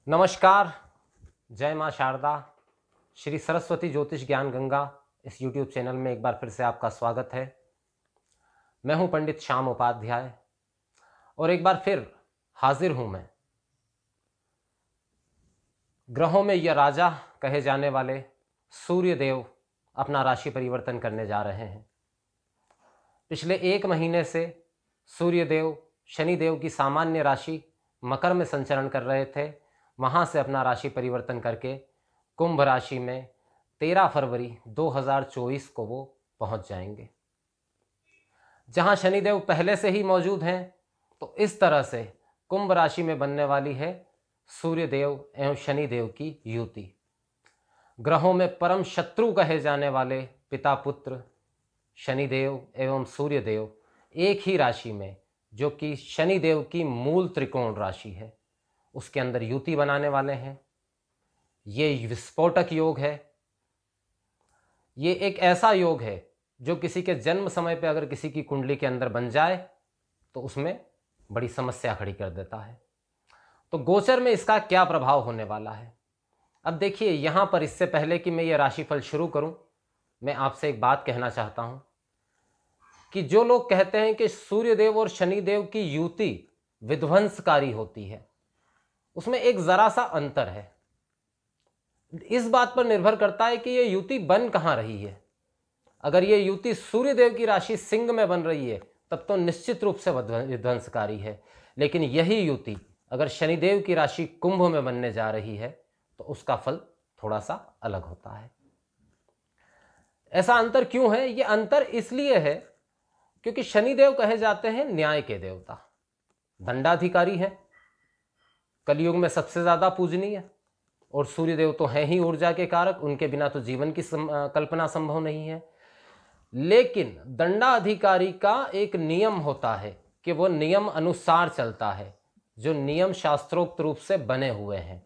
नमस्कार। जय माँ शारदा। श्री सरस्वती ज्योतिष ज्ञान गंगा इस YouTube चैनल में एक बार फिर से आपका स्वागत है। मैं हूं पंडित श्याम उपाध्याय और एक बार फिर हाजिर हूं मैं। ग्रहों में यह राजा कहे जाने वाले सूर्य देव अपना राशि परिवर्तन करने जा रहे हैं। पिछले एक महीने से सूर्य देव शनि देव की सामान्य राशि मकर में संचरण कर रहे थे। वहाँ से अपना राशि परिवर्तन करके कुंभ राशि में 13 फरवरी 2024 को वो पहुँच जाएंगे। जहाँ शनिदेव पहले से ही मौजूद हैं, तो इस तरह से कुंभ राशि में बनने वाली है सूर्य देव एवं शनि देव की युति। ग्रहों में परम शत्रु कहे जाने वाले पिता पुत्र शनिदेव एवं सूर्य देव एक ही राशि में, जो कि शनिदेव की मूल त्रिकोण राशि है, उसके अंदर युति बनाने वाले हैं। ये विस्फोटक योग है। ये एक ऐसा योग है जो किसी के जन्म समय पे अगर किसी की कुंडली के अंदर बन जाए तो उसमें बड़ी समस्या खड़ी कर देता है। तो गोचर में इसका क्या प्रभाव होने वाला है, अब देखिए यहाँ पर। इससे पहले कि मैं ये राशिफल शुरू करूँ, मैं आपसे एक बात कहना चाहता हूँ कि जो लोग कहते हैं कि सूर्यदेव और शनिदेव की युति विध्वंसकारी होती है, उसमें एक जरा सा अंतर है। इस बात पर निर्भर करता है कि ये युति बन कहाँ रही है। अगर ये युति सूर्यदेव की राशि सिंह में बन रही है तब तो निश्चित रूप से विध्वंसकारी है। लेकिन यही युति अगर शनिदेव की राशि कुंभ में बनने जा रही है तो उसका फल थोड़ा सा अलग होता है। ऐसा अंतर क्यों है? ये अंतर इसलिए है क्योंकि शनिदेव कहे जाते हैं न्याय के देवता, दंडाधिकारी हैं, कलयुग में सबसे ज्यादा पूजनीय, और सूर्यदेव तो हैं ही ऊर्जा के कारक, उनके बिना तो जीवन की कल्पना संभव नहीं है। लेकिन दंडाधिकारी का एक नियम होता है कि वो नियम अनुसार चलता है, जो नियम शास्त्रोक्त रूप से बने हुए हैं।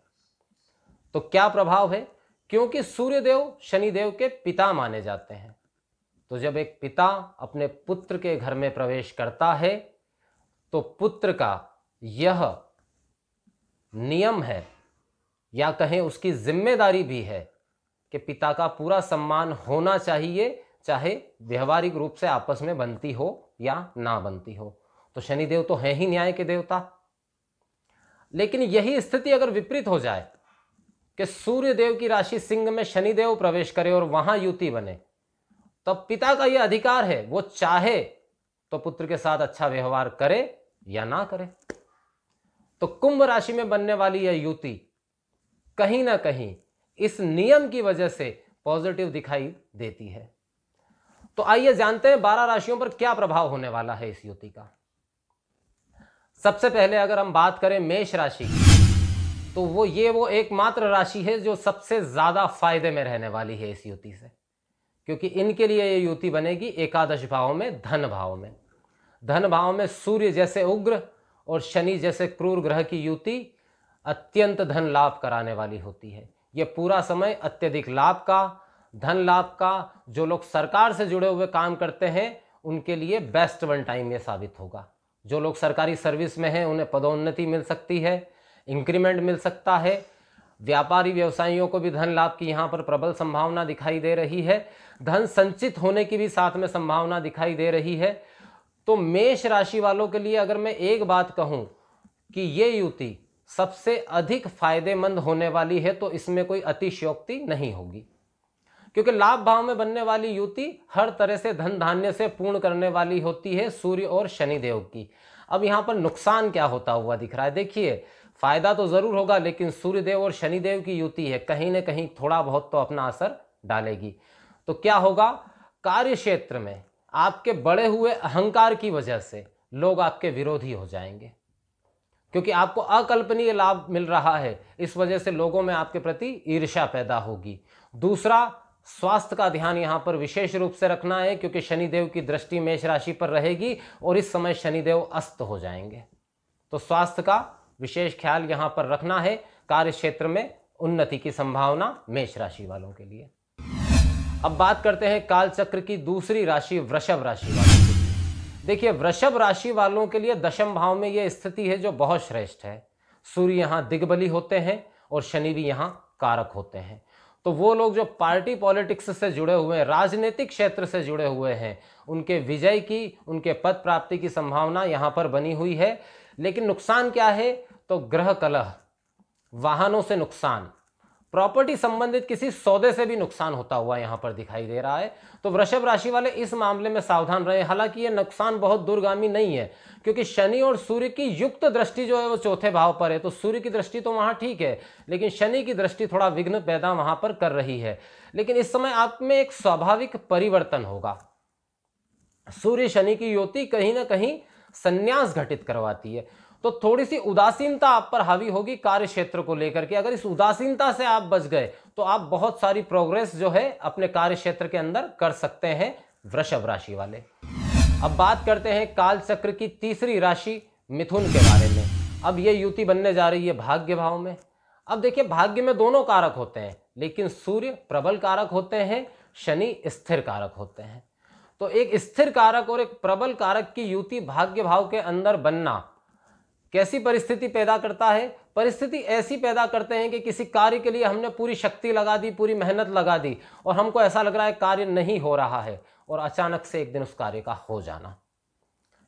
तो क्या प्रभाव है? क्योंकि सूर्यदेव शनिदेव के पिता माने जाते हैं, तो जब एक पिता अपने पुत्र के घर में प्रवेश करता है तो पुत्र का यह नियम है, या कहें उसकी जिम्मेदारी भी है, कि पिता का पूरा सम्मान होना चाहिए, चाहे व्यवहारिक रूप से आपस में बनती हो या ना बनती हो। तो शनिदेव तो है ही न्याय के देवता। लेकिन यही स्थिति अगर विपरीत हो जाए कि सूर्यदेव की राशि सिंह में शनिदेव प्रवेश करे और वहां युति बने, तब पिता का यह अधिकार है, वो चाहे तो पुत्र के साथ अच्छा व्यवहार करे या ना करे। तो कुंभ राशि में बनने वाली यह युति कहीं ना कहीं इस नियम की वजह से पॉजिटिव दिखाई देती है। तो आइए जानते हैं 12 राशियों पर क्या प्रभाव होने वाला है इस युति का। सबसे पहले अगर हम बात करें मेष राशि की, तो वो एकमात्र राशि है जो सबसे ज्यादा फायदे में रहने वाली है इस युति से, क्योंकि इनके लिए ये युति बनेगी एकादश भाव में, धन भाव में। धन भाव में सूर्य जैसे उग्र और शनि जैसे क्रूर ग्रह की युति अत्यंत धन लाभ कराने वाली होती है। ये पूरा समय अत्यधिक लाभ का, धन लाभ का, जो लोग सरकार से जुड़े हुए काम करते हैं उनके लिए बेस्ट वन टाइम ये साबित होगा। जो लोग सरकारी सर्विस में हैं उन्हें पदोन्नति मिल सकती है, इंक्रीमेंट मिल सकता है। व्यापारी व्यवसायियों को भी धन लाभ की यहाँ पर प्रबल संभावना दिखाई दे रही है। धन संचित होने की भी साथ में संभावना दिखाई दे रही है। तो मेष राशि वालों के लिए अगर मैं एक बात कहूं कि ये युति सबसे अधिक फायदेमंद होने वाली है, तो इसमें कोई अतिशयोक्ति नहीं होगी, क्योंकि लाभ भाव में बनने वाली युति हर तरह से धन धान्य से पूर्ण करने वाली होती है सूर्य और शनिदेव की। अब यहाँ पर नुकसान क्या होता हुआ दिख रहा है? देखिए, फायदा तो जरूर होगा, लेकिन सूर्यदेव और शनिदेव की युति है, कहीं ना कहीं थोड़ा बहुत तो अपना असर डालेगी। तो क्या होगा? कार्य क्षेत्र में आपके बढ़े हुए अहंकार की वजह से लोग आपके विरोधी हो जाएंगे, क्योंकि आपको अकल्पनीय लाभ मिल रहा है। इस वजह से लोगों में आपके प्रति ईर्ष्या पैदा होगी। दूसरा, स्वास्थ्य का ध्यान यहां पर विशेष रूप से रखना है, क्योंकि शनिदेव की दृष्टि मेष राशि पर रहेगी और इस समय शनिदेव अस्त हो जाएंगे। तो स्वास्थ्य का विशेष ख्याल यहां पर रखना है। कार्य क्षेत्र में उन्नति की संभावना मेष राशि वालों के लिए। अब बात करते हैं काल चक्र की दूसरी राशि वृषभ राशि वालों की। देखिए, वृषभ राशि वालों के लिए दशम भाव में यह स्थिति है जो बहुत श्रेष्ठ है। सूर्य यहाँ दिग्बली होते हैं और शनि भी यहाँ कारक होते हैं। तो वो लोग जो पार्टी पॉलिटिक्स से जुड़े हुए हैं, राजनीतिक क्षेत्र से जुड़े हुए हैं, उनके विजय की, उनके पद प्राप्ति की संभावना यहाँ पर बनी हुई है। लेकिन नुकसान क्या है? तो ग्रह कलह, वाहनों से नुकसान, प्रॉपर्टी संबंधित किसी सौदे से भी नुकसान होता हुआ यहाँ पर दिखाई दे रहा है। तो वृषभ राशि वाले इस मामले में सावधान रहे। हालांकि ये नुकसान बहुत दूरगामी नहीं है, क्योंकि शनि और सूर्य की युक्त दृष्टि जो है वो चौथे भाव पर है। तो सूर्य की दृष्टि तो वहाँ ठीक है, लेकिन शनि की दृष्टि थोड़ा विघ्न पैदा वहाँ पर कर रही है। लेकिन इस समय आप में एक स्वाभाविक परिवर्तन होगा। सूर्य शनि की युति कहीं ना कहीं संन्यास घटित करवाती है, तो थोड़ी सी उदासीनता आप पर हावी होगी कार्य क्षेत्र को लेकर के। अगर इस उदासीनता से आप बच गए तो आप बहुत सारी प्रोग्रेस जो है अपने कार्य क्षेत्र के अंदर कर सकते हैं वृषभ राशि वाले। अब बात करते हैं काल चक्र की तीसरी राशि मिथुन के बारे में। अब ये युति बनने जा रही है भाग्य भाव में। अब देखिए, भाग्य में दोनों कारक होते हैं, लेकिन सूर्य प्रबल कारक होते हैं, शनि स्थिर कारक होते हैं। तो एक स्थिर कारक और एक प्रबल कारक की युति भाग्य भाव के अंदर बनना कैसी परिस्थिति पैदा करता है? परिस्थिति ऐसी पैदा करते हैं कि किसी कार्य के लिए हमने पूरी शक्ति लगा दी, पूरी मेहनत लगा दी, और हमको ऐसा लग रहा है कार्य नहीं हो रहा है, और अचानक से एक दिन उस कार्य का हो जाना,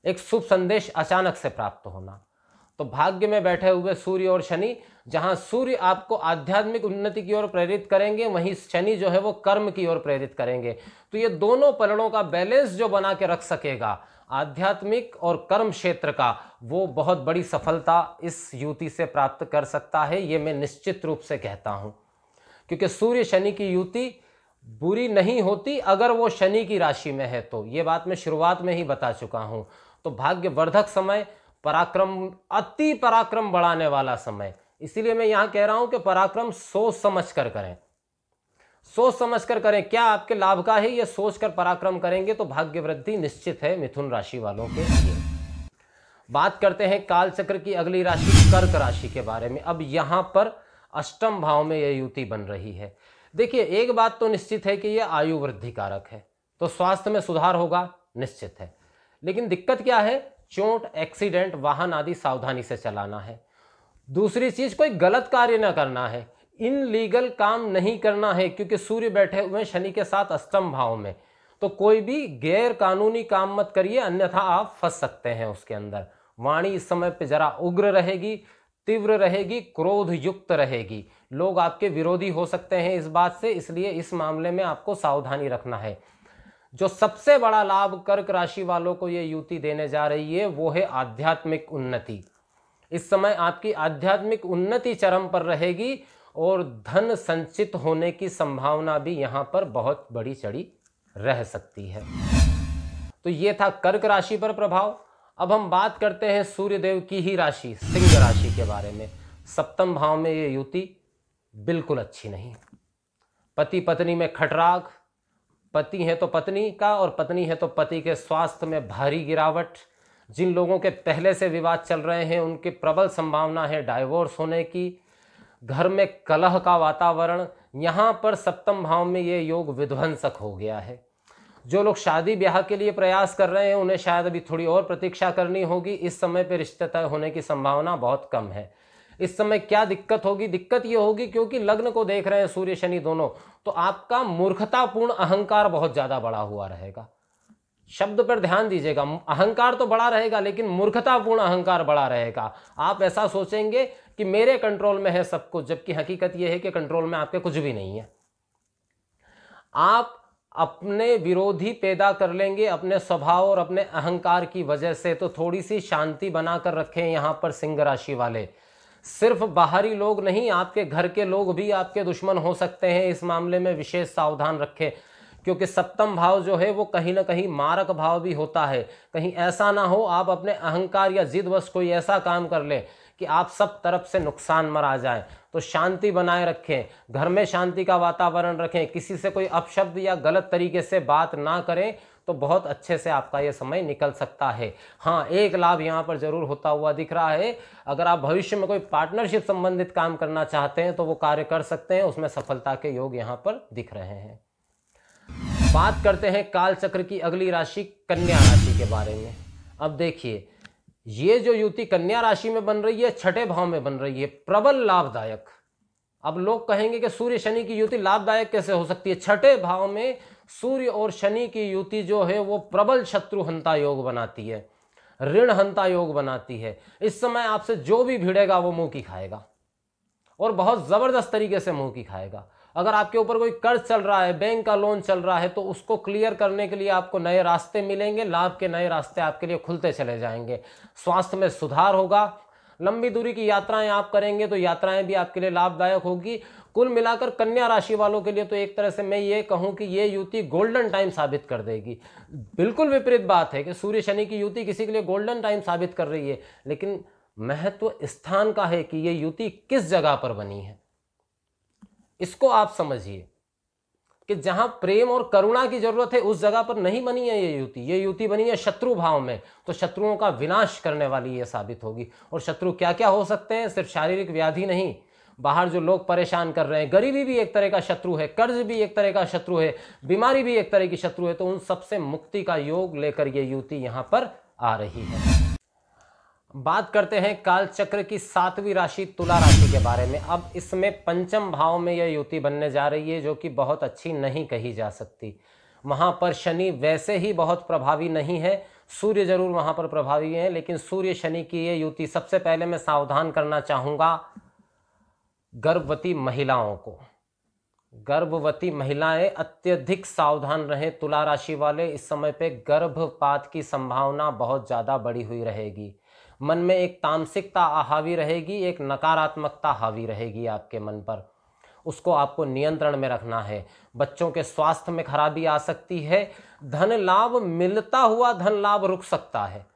एक शुभ संदेश अचानक से प्राप्त होना। तो भाग्य में बैठे हुए सूर्य और शनि, जहां सूर्य आपको आध्यात्मिक उन्नति की ओर प्रेरित करेंगे, वहीं शनि जो है वो कर्म की ओर प्रेरित करेंगे। तो ये दोनों पलड़ों का बैलेंस जो बना के रख सकेगा आध्यात्मिक और कर्म क्षेत्र का, वो बहुत बड़ी सफलता इस युति से प्राप्त कर सकता है। ये मैं निश्चित रूप से कहता हूं, क्योंकि सूर्य शनि की युति बुरी नहीं होती अगर वो शनि की राशि में है। तो ये बात मैं शुरुआत में ही बता चुका हूं। तो भाग्यवर्धक समय, पराक्रम, अति पराक्रम बढ़ाने वाला समय। इसीलिए मैं यहां कह रहा हूं कि पराक्रम सोच समझ कर करें, सोच समझ कर करें। क्या आपके लाभ का है, ये सोचकर पराक्रम करेंगे तो भाग्य वृद्धि निश्चित है मिथुन राशि वालों के लिए। बात करते हैं काल चक्र की अगली राशि कर्क राशि के बारे में। अब यहां पर अष्टम भाव में यह युति बन रही है। देखिए, एक बात तो निश्चित है कि यह आयु वृद्धि कारक है, तो स्वास्थ्य में सुधार होगा निश्चित है। लेकिन दिक्कत क्या है? चोट, एक्सीडेंट, वाहन आदि सावधानी से चलाना है। दूसरी चीज, कोई गलत कार्य न करना है, इनलीगल काम नहीं करना है, क्योंकि सूर्य बैठे हुए शनि के साथ अष्टम भाव में। तो कोई भी गैर कानूनी काम मत करिए, अन्यथा आप फंस सकते हैं उसके अंदर। वाणी इस समय पे जरा उग्र रहेगी, तीव्र रहेगी, क्रोध युक्त रहेगी। लोग आपके विरोधी हो सकते हैं इस बात से, इसलिए इस मामले में आपको सावधानी रखना है। जो सबसे बड़ा लाभ कर्क राशि वालों को ये युति देने जा रही है वो है आध्यात्मिक उन्नति। इस समय आपकी आध्यात्मिक उन्नति चरम पर रहेगी और धन संचित होने की संभावना भी यहां पर बहुत बड़ी चढ़ी रह सकती है। तो ये था कर्क राशि पर प्रभाव। अब हम बात करते हैं सूर्यदेव की ही राशि सिंह राशि के बारे में। सप्तम भाव में ये युति बिल्कुल अच्छी नहीं। पति पत्नी में खटराग, पति है तो पत्नी का और पत्नी है तो पति के स्वास्थ्य में भारी गिरावट। जिन लोगों के पहले से विवाद चल रहे हैं उनकी प्रबल संभावना है डाइवोर्स होने की। घर में कलह का वातावरण, यहाँ पर सप्तम भाव में ये योग विध्वंसक हो गया है। जो लोग शादी ब्याह के लिए प्रयास कर रहे हैं उन्हें शायद अभी थोड़ी और प्रतीक्षा करनी होगी। इस समय पर रिश्ते तय होने की संभावना बहुत कम है। इस समय क्या दिक्कत होगी? दिक्कत ये होगी क्योंकि लग्न को देख रहे हैं सूर्य शनि दोनों, तो आपका मूर्खतापूर्ण अहंकार बहुत ज्यादा बढ़ा हुआ रहेगा। शब्द पर ध्यान दीजिएगा, अहंकार तो बड़ा रहेगा लेकिन मूर्खतापूर्ण अहंकार बड़ा रहेगा। आप ऐसा सोचेंगे कि मेरे कंट्रोल में है सब कुछ, जबकि हकीकत यह है कि कंट्रोल में आपके कुछ भी नहीं है। आप अपने विरोधी पैदा कर लेंगे अपने स्वभाव और अपने अहंकार की वजह से। तो थोड़ी सी शांति बनाकर रखें यहां पर सिंह राशि वाले। सिर्फ बाहरी लोग नहीं, आपके घर के लोग भी आपके दुश्मन हो सकते हैं। इस मामले में विशेष सावधान रखें, क्योंकि सप्तम भाव जो है वो कहीं ना कहीं मारक भाव भी होता है। कहीं ऐसा ना हो आप अपने अहंकार या जिदवश कोई ऐसा काम कर लें कि आप सब तरफ से नुकसान में आ जाएं। तो शांति बनाए रखें, घर में शांति का वातावरण रखें, किसी से कोई अपशब्द या गलत तरीके से बात ना करें, तो बहुत अच्छे से आपका ये समय निकल सकता है। हाँ, एक लाभ यहाँ पर जरूर होता हुआ दिख रहा है। अगर आप भविष्य में कोई पार्टनरशिप संबंधित काम करना चाहते हैं तो वो कार्य कर सकते हैं, उसमें सफलता के योग यहाँ पर दिख रहे हैं। बात करते हैं काल चक्र की अगली राशि कन्या राशि के बारे में। अब देखिए, ये जो युति कन्या राशि में बन रही है, छठे भाव में बन रही है, प्रबल लाभदायक। अब लोग कहेंगे कि सूर्य शनि की युति लाभदायक कैसे हो सकती है? छठे भाव में सूर्य और शनि की युति जो है वो प्रबल शत्रु हंता योग बनाती है, ऋण हंता योग बनाती है। इस समय आपसे जो भी भिड़ेगा वो मुंह की खाएगा, और बहुत जबरदस्त तरीके से मुंह की खाएगा। अगर आपके ऊपर कोई कर्ज चल रहा है, बैंक का लोन चल रहा है, तो उसको क्लियर करने के लिए आपको नए रास्ते मिलेंगे, लाभ के नए रास्ते आपके लिए खुलते चले जाएंगे। स्वास्थ्य में सुधार होगा, लंबी दूरी की यात्राएं आप करेंगे तो यात्राएं भी आपके लिए लाभदायक होगी। कुल मिलाकर कन्या राशि वालों के लिए तो एक तरह से मैं ये कहूं कि ये युति गोल्डन टाइम साबित कर देगी। बिल्कुल विपरीत बात है कि सूर्य शनि की युति किसी के लिए गोल्डन टाइम साबित कर रही है, लेकिन महत्व स्थान का है कि ये युति किस जगह पर बनी है। इसको आप समझिए कि जहां प्रेम और करुणा की जरूरत है उस जगह पर नहीं बनी है ये युति। ये युति बनी है शत्रु भाव में, तो शत्रुओं का विनाश करने वाली ये साबित होगी। और शत्रु क्या क्या हो सकते हैं? सिर्फ शारीरिक व्याधि नहीं, बाहर जो लोग परेशान कर रहे हैं, गरीबी भी एक तरह का शत्रु है, कर्ज भी एक तरह का शत्रु है, बीमारी भी एक तरह की शत्रु है। तो उन सबसे मुक्ति का योग लेकर ये युति यहां पर आ रही है। बात करते हैं काल चक्र की 7वीं राशि तुला राशि के बारे में। अब इसमें पंचम भाव में यह युति बनने जा रही है, जो कि बहुत अच्छी नहीं कही जा सकती। वहां पर शनि वैसे ही बहुत प्रभावी नहीं है, सूर्य जरूर वहां पर प्रभावी है, लेकिन सूर्य शनि की ये युति, सबसे पहले मैं सावधान करना चाहूंगा गर्भवती महिलाओं को। गर्भवती महिलाएं अत्यधिक सावधान रहें। तुला राशि वाले, इस समय पे गर्भपात की संभावना बहुत ज्यादा बढ़ी हुई रहेगी। मन में एक तामसिकता हावी रहेगी, एक नकारात्मकता हावी रहेगी आपके मन पर, उसको आपको नियंत्रण में रखना है। बच्चों के स्वास्थ्य में खराबी आ सकती है। धन लाभ मिलता हुआ धन लाभ रुक सकता है।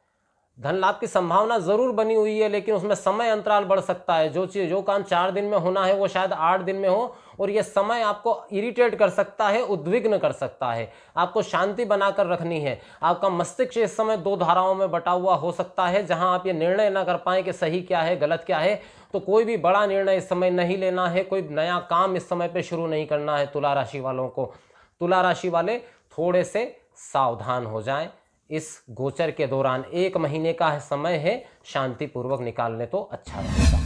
धन लाभ की संभावना जरूर बनी हुई है, लेकिन उसमें समय अंतराल बढ़ सकता है। जो काम 4 दिन में होना है वो शायद 8 दिन में हो, और ये समय आपको इरिटेट कर सकता है, उद्विग्न कर सकता है। आपको शांति बनाकर रखनी है। आपका मस्तिष्क इस समय 2 धाराओं में बटा हुआ हो सकता है, जहां आप ये निर्णय ना कर पाए कि सही क्या है गलत क्या है। तो कोई भी बड़ा निर्णय इस समय नहीं लेना है, कोई नया काम इस समय पे शुरू नहीं करना है तुला राशि वालों को। तुला राशि वाले थोड़े से सावधान हो जाएं। इस गोचर के दौरान 1 महीने का समय है, शांतिपूर्वक निकालने तो अच्छा रहेगा।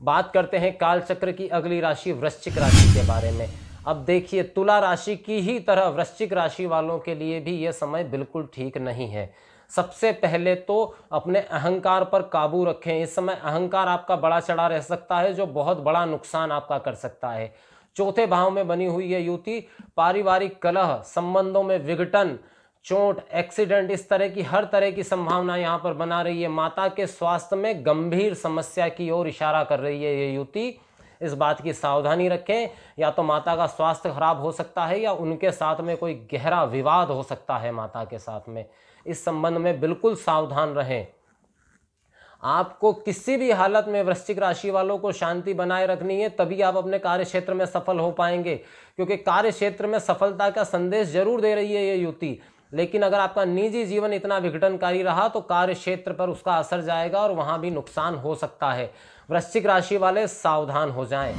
बात करते हैं काल चक्र की अगली राशि वृश्चिक राशि के बारे में। अब देखिए, तुला राशि की ही तरह वृश्चिक राशि वालों के लिए भी यह समय बिल्कुल ठीक नहीं है। सबसे पहले तो अपने अहंकार पर काबू रखें। इस समय अहंकार आपका बड़ा चढ़ा रह सकता है, जो बहुत बड़ा नुकसान आपका कर सकता है। चौथे भाव में बनी हुई है युति, पारिवारिक कलह, संबंधों में विघटन, चोट, एक्सीडेंट, इस तरह की हर तरह की संभावना यहाँ पर बना रही है। माता के स्वास्थ्य में गंभीर समस्या की ओर इशारा कर रही है ये युति। इस बात की सावधानी रखें, या तो माता का स्वास्थ्य खराब हो सकता है या उनके साथ में कोई गहरा विवाद हो सकता है माता के साथ में। इस संबंध में बिल्कुल सावधान रहें। आपको किसी भी हालत में वृश्चिक राशि वालों को शांति बनाए रखनी है, तभी आप अपने कार्य क्षेत्र में सफल हो पाएंगे। क्योंकि कार्य क्षेत्र में सफलता का संदेश जरूर दे रही है ये युति, लेकिन अगर आपका निजी जीवन इतना विघटनकारी रहा तो कार्य क्षेत्र पर उसका असर जाएगा और वहां भी नुकसान हो सकता है। वृश्चिक राशि वाले सावधान हो जाएं।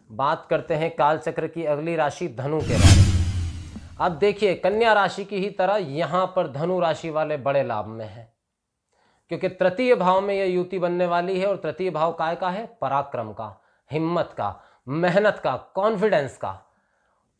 बात करते हैं काल चक्र की अगली राशि धनु के बारे में। अब देखिए, कन्या राशि की ही तरह यहां पर धनु राशि वाले बड़े लाभ में हैं, क्योंकि तृतीय भाव में यह युति बनने वाली है। और तृतीय भाव काय का है? पराक्रम का, हिम्मत का, मेहनत का, कॉन्फिडेंस का।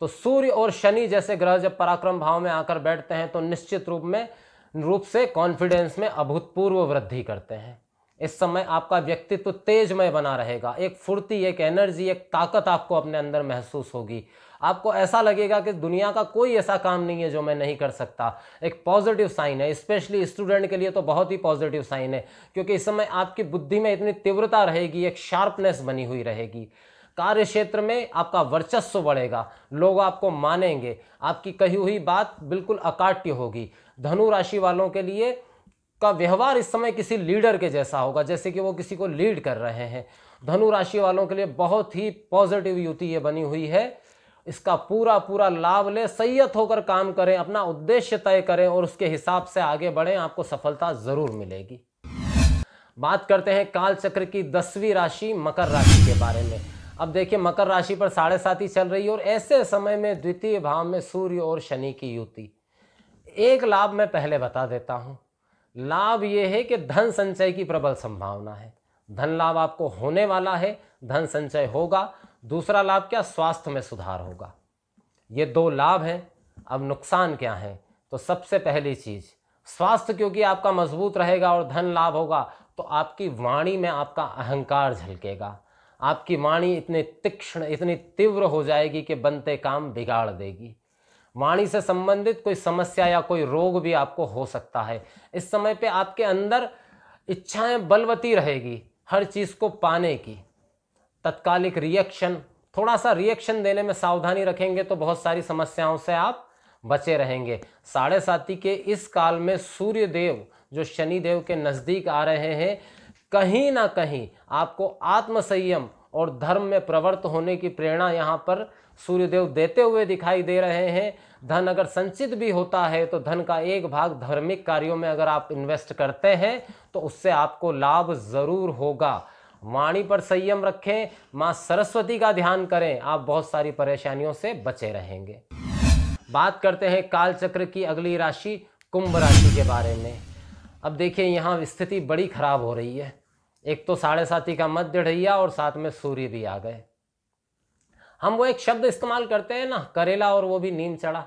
तो सूर्य और शनि जैसे ग्रह जब पराक्रम भाव में आकर बैठते हैं तो निश्चित रूप से कॉन्फिडेंस में अभूतपूर्व वृद्धि करते हैं। इस समय आपका व्यक्तित्व तेजमय बना रहेगा। एक फुर्ती, एक एनर्जी, एक ताकत आपको अपने अंदर महसूस होगी। आपको ऐसा लगेगा कि दुनिया का कोई ऐसा काम नहीं है जो मैं नहीं कर सकता। एक पॉजिटिव साइन है, स्पेशली स्टूडेंट के लिए तो बहुत ही पॉजिटिव साइन है, क्योंकि इस समय आपकी बुद्धि में इतनी तीव्रता रहेगी, एक शार्पनेस बनी हुई रहेगी। कार्य क्षेत्र में आपका वर्चस्व बढ़ेगा, लोग आपको मानेंगे, आपकी कही हुई बात बिल्कुल अकाट्य होगी। धनु राशि वालों के लिए का व्यवहार इस समय किसी लीडर के जैसा होगा, जैसे कि वो किसी को लीड कर रहे हैं। धनु राशि वालों के लिए बहुत ही पॉजिटिव युति ये बनी हुई है। इसका पूरा लाभ ले, संयत होकर काम करें, अपना उद्देश्य तय करें और उसके हिसाब से आगे बढ़ें, आपको सफलता जरूर मिलेगी। बात करते हैं काल चक्र की 10वीं राशि मकर राशि के बारे में। अब देखिए, मकर राशि पर 7.5 चल रही है और ऐसे समय में द्वितीय भाव में सूर्य और शनि की युति। एक लाभ मैं पहले बता देता हूं लाभ ये है कि धन संचय की प्रबल संभावना है, धन लाभ आपको होने वाला है, धन संचय होगा। दूसरा लाभ क्या, स्वास्थ्य में सुधार होगा। ये दो लाभ हैं। अब नुकसान क्या है, तो सबसे पहली चीज स्वास्थ्य, क्योंकि आपका मजबूत रहेगा और धन लाभ होगा तो आपकी वाणी में आपका अहंकार झलकेगा। आपकी वाणी इतने तीक्ष्ण, इतनी तीव्र हो जाएगी कि बनते काम बिगाड़ देगी। वाणी से संबंधित कोई समस्या या कोई रोग भी आपको हो सकता है। इस समय पे आपके अंदर इच्छाएं बलवती रहेगी हर चीज को पाने की। तत्कालिक रिएक्शन, थोड़ा सा रिएक्शन देने में सावधानी रखेंगे तो बहुत सारी समस्याओं से आप बचे रहेंगे। 7.5 के इस काल में सूर्य देव जो शनि देव के नजदीक आ रहे हैं, कहीं ना कहीं आपको आत्मसंयम और धर्म में प्रवृत्त होने की प्रेरणा यहाँ पर सूर्यदेव देते हुए दिखाई दे रहे हैं। धन अगर संचित भी होता है तो धन का एक भाग धार्मिक कार्यों में अगर आप इन्वेस्ट करते हैं तो उससे आपको लाभ जरूर होगा। वाणी पर संयम रखें, माँ सरस्वती का ध्यान करें, आप बहुत सारी परेशानियों से बचे रहेंगे। बात करते हैं कालचक्र की अगली राशि कुंभ राशि के बारे में। अब देखिए यहाँ स्थिति बड़ी खराब हो रही है। एक तो 7.5 का मध्य ढैया और साथ में सूर्य भी आ गए। हम वो एक शब्द इस्तेमाल करते हैं ना, करेला, और वो भी नीम चढ़ा।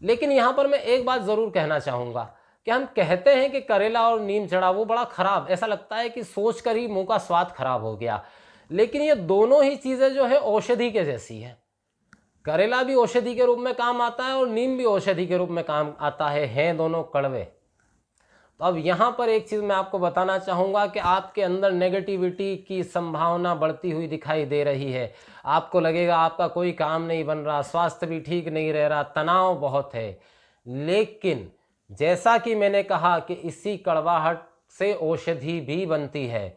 लेकिन यहां पर मैं एक बात जरूर कहना चाहूंगा कि हम कहते हैं कि करेला और नीम चढ़ा, वो बड़ा खराब, ऐसा लगता है कि सोचकर ही मुंह का स्वाद खराब हो गया। लेकिन ये दोनों ही चीजें जो है औषधि के जैसी है। करेला भी औषधि के रूप में काम आता है और नीम भी औषधि के रूप में काम आता है दोनों कड़वे। तो अब यहाँ पर एक चीज़ मैं आपको बताना चाहूँगा कि आपके अंदर नेगेटिविटी की संभावना बढ़ती हुई दिखाई दे रही है। आपको लगेगा आपका कोई काम नहीं बन रहा, स्वास्थ्य भी ठीक नहीं रह रहा, तनाव बहुत है। लेकिन जैसा कि मैंने कहा कि इसी कड़वाहट से औषधि भी बनती है,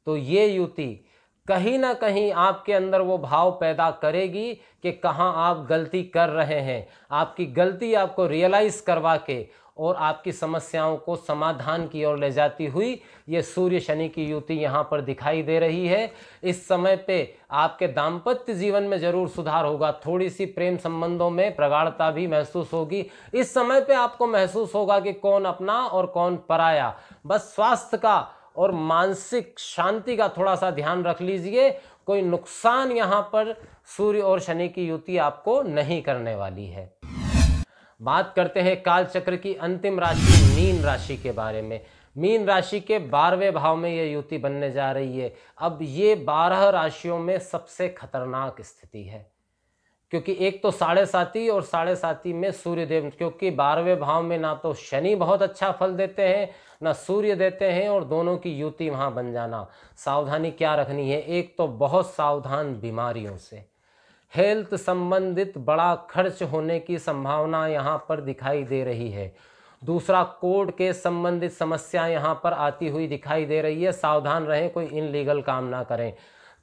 तो ये युति कहीं ना कहीं आपके अंदर वो भाव पैदा करेगी कि कहाँ आप गलती कर रहे हैं। आपकी गलती आपको रियलाइज करवा के और आपकी समस्याओं को समाधान की ओर ले जाती हुई ये सूर्य शनि की युति यहाँ पर दिखाई दे रही है। इस समय पे आपके दाम्पत्य जीवन में जरूर सुधार होगा, थोड़ी सी प्रेम संबंधों में प्रगाढ़ता भी महसूस होगी। इस समय पे आपको महसूस होगा कि कौन अपना और कौन पराया। बस स्वास्थ्य का और मानसिक शांति का थोड़ा सा ध्यान रख लीजिए। कोई नुकसान यहाँ पर सूर्य और शनि की युति आपको नहीं करने वाली है। बात करते हैं काल चक्र की अंतिम राशि मीन राशि के बारे में। मीन राशि के 12वें भाव में यह युति बनने जा रही है। अब ये 12 राशियों में सबसे खतरनाक स्थिति है, क्योंकि एक तो 7.5 और 7.5 में सूर्यदेव, क्योंकि 12वें भाव में ना तो शनि बहुत अच्छा फल देते हैं ना सूर्य देते हैं, और दोनों की युति वहां बन जाना। सावधानी क्या रखनी है, एक तो बहुत सावधान बीमारियों से, हेल्थ संबंधित बड़ा खर्च होने की संभावना यहाँ पर दिखाई दे रही है। दूसरा, कोर्ट के संबंधित समस्या यहाँ पर आती हुई दिखाई दे रही है, सावधान रहें, कोई इनलीगल काम ना करें।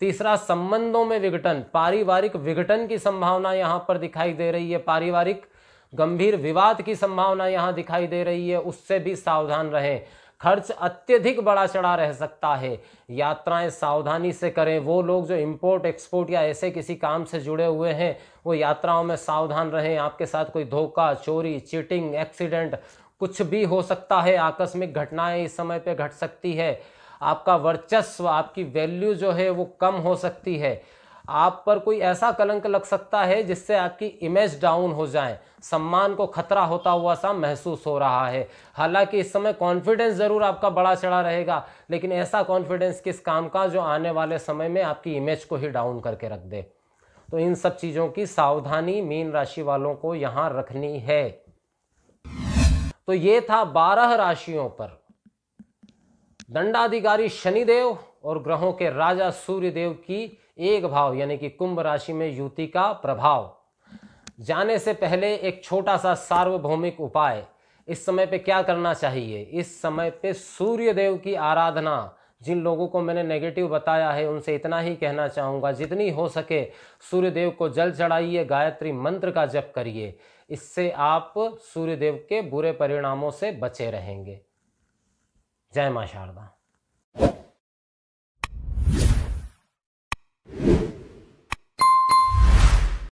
तीसरा, संबंधों में विघटन, पारिवारिक विघटन की संभावना यहाँ पर दिखाई दे रही है, पारिवारिक गंभीर विवाद की संभावना यहाँ दिखाई दे रही है, उससे भी सावधान रहें। खर्च अत्यधिक बड़ा चढ़ा रह सकता है, यात्राएं सावधानी से करें। वो लोग जो इंपोर्ट एक्सपोर्ट या ऐसे किसी काम से जुड़े हुए हैं वो यात्राओं में सावधान रहें। आपके साथ कोई धोखा, चोरी, चीटिंग, एक्सीडेंट कुछ भी हो सकता है। आकस्मिक घटनाएं इस समय पे घट सकती है। आपका वर्चस्व, आपकी वैल्यू जो है वो कम हो सकती है। आप पर कोई ऐसा कलंक लग सकता है जिससे आपकी इमेज डाउन हो जाए, सम्मान को खतरा होता हुआ सा महसूस हो रहा है। हालांकि इस समय कॉन्फिडेंस जरूर आपका बड़ा चढ़ा रहेगा, लेकिन ऐसा कॉन्फिडेंस किस काम का जो आने वाले समय में आपकी इमेज को ही डाउन करके रख दे। तो इन सब चीजों की सावधानी मीन राशि वालों को यहां रखनी है। तो ये था 12 राशियों पर दंडाधिकारी शनिदेव और ग्रहों के राजा सूर्यदेव की एक भाव यानी कि कुंभ राशि में युति का प्रभाव। जाने से पहले एक छोटा सा सार्वभौमिक उपाय, इस समय पे क्या करना चाहिए। इस समय पे सूर्यदेव की आराधना, जिन लोगों को मैंने नेगेटिव बताया है उनसे इतना ही कहना चाहूँगा, जितनी हो सके सूर्यदेव को जल चढ़ाइए, गायत्री मंत्र का जप करिए। इससे आप सूर्यदेव के बुरे परिणामों से बचे रहेंगे। जय मां शारदा।